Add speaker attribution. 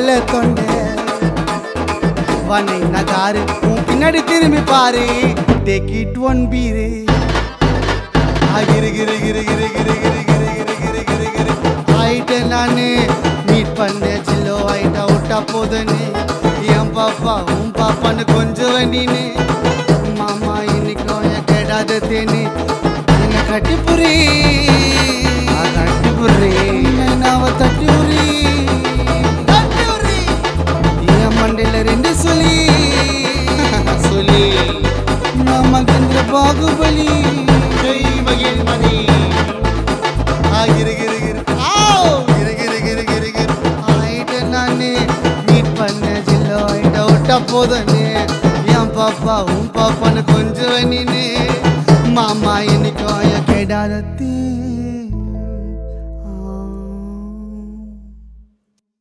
Speaker 1: கொல்ல தொண்டை வனை நகாரு உன் பின்னாடி திரும்பி பாரு டேக் இட் ஒன் பீரு கிரு கிரு கிரு கிரு கிரு கிரு கிரு கிரு கிரு கிரு கிரு ஆயிட்ட நானு மீட் பண்ண ஜில்லோ ஆயிட்டா விட்டா போதுன்னு என் பாப்பா உன் பாப்பான்னு கொஞ்சம் நீனு மாமா இன்னைக்கும் என் கேடாத தேனி என்ன கட்டி புரி நாவ தட்டி உரி என் மண்டையில ரெண்டு சொல்லி சொல்லி நான் மகேந்திர பாகுபலி மகிழ்மணி ஆயிட்ட நானே மீட் பண்ண ஜில்லோ ஆயிட்டா விட்டா போதுன்னு என் பாப்பா உன் பாப்பான்னு கொஞ்சம் நீனு மாமா இன்னைக்கும் கேடாதே